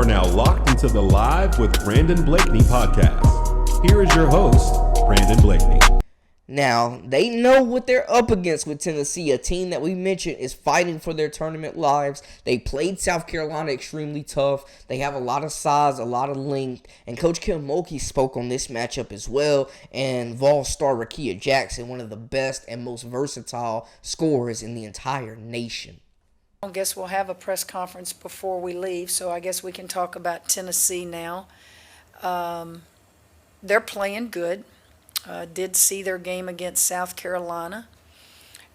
are now locked into the Live with Brandon Blakeney podcast. Here is your host, Brandon Blakeney. Now, they know what they're up against with Tennessee, a team that we mentioned is fighting for their tournament lives. They played South Carolina extremely tough. They have a lot of size, a lot of length, and Coach Kim Mulkey spoke on this matchup as well, and Vol star Rickea Jackson, one of the best and most versatile scorers in the entire nation. I guess we'll have a press conference before we leave, so I guess we can talk about Tennessee now. They're playing good. Did see their game against South Carolina.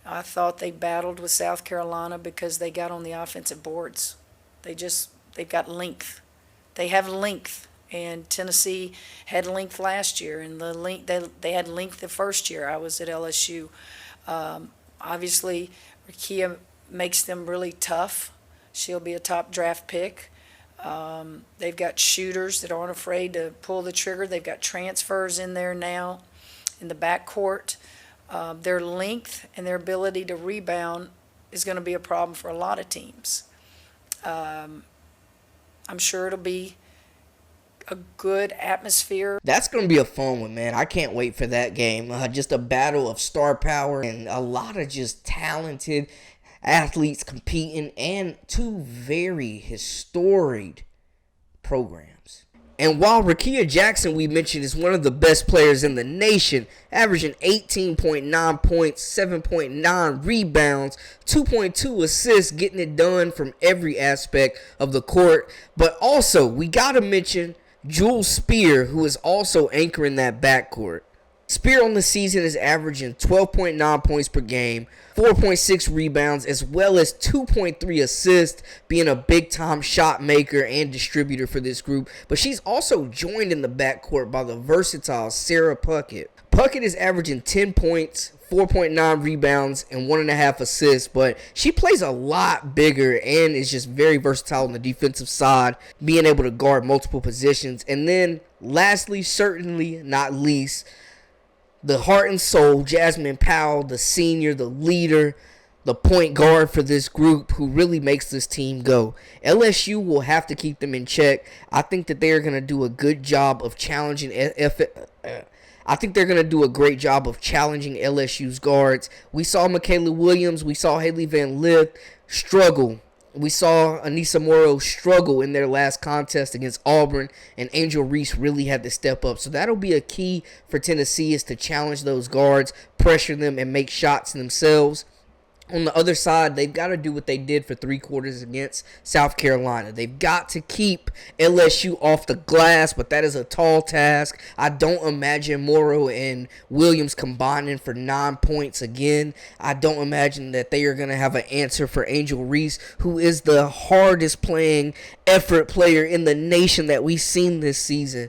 I thought they battled with South Carolina because they got on the offensive boards. They've got length. They have length, and Tennessee had length last year, and they had length the first year I was at LSU. Obviously, Rickea makes them really tough. She'll be a top draft pick. They've got shooters that aren't afraid to pull the trigger. They've got transfers in there now in the backcourt. Their length and their ability to rebound is going to be a problem for a lot of teams. I'm sure it'll be a good atmosphere. That's going to be a fun one, man. I can't wait for that game. Just a battle of star power and a lot of just talented athletes competing, and two very historic programs. And while Rickea Jackson, we mentioned, is one of the best players in the nation, averaging 18.9 points, 7.9 rebounds, 2.2 assists, getting it done from every aspect of the court. But also, we got to mention Jules Spear, who is also anchoring that backcourt. Spear on the season is averaging 12.9 points per game, 4.6 rebounds, as well as 2.3 assists, being a big-time shot maker and distributor for this group. But she's also joined in the backcourt by the versatile Sarah Puckett. Puckett is averaging 10 points, 4.9 rebounds, and 1.5 assists, but she plays a lot bigger and is just very versatile on the defensive side, being able to guard multiple positions. And then, lastly, certainly not least, the heart and soul, Jasmine Powell, the senior, the leader, the point guard for this group, who really makes this team go. LSU will have to keep them in check. I think that they are going to do a good job of challenging. I think they're going to do a great job of challenging LSU's guards. We saw Michaela Williams, we saw Haley Van Lith struggle. We saw Anissa Morrow struggle in their last contest against Auburn, and Angel Reese really had to step up. So that'll be a key for Tennessee, is to challenge those guards, pressure them, and make shots themselves. On the other side, they've got to do what they did for 3 quarters against South Carolina. They've got to keep LSU off the glass, but that is a tall task. I don't imagine Morrow and Williams combining for 9 points again. I don't imagine that they are going to have an answer for Angel Reese, who is the hardest playing effort player in the nation that we've seen this season.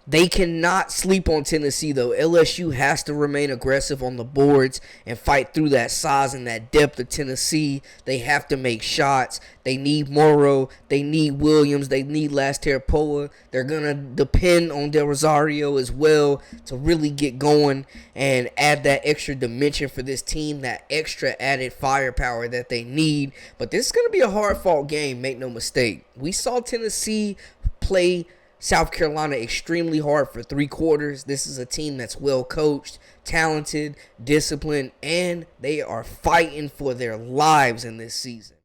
They cannot sleep on Tennessee, though. LSU has to remain aggressive on the boards and fight through that size and that depth of Tennessee. They have to make shots. They need Morrow. They need Williams. They need Lasterpola. They're going to depend on Del Rosario as well to really get going and add that extra dimension for this team, that extra added firepower that they need. But this is going to be a hard-fought game, make no mistake. We saw Tennessee play South Carolina extremely hard for 3 quarters. This is a team that's well coached, talented, disciplined, and they are fighting for their lives in this season.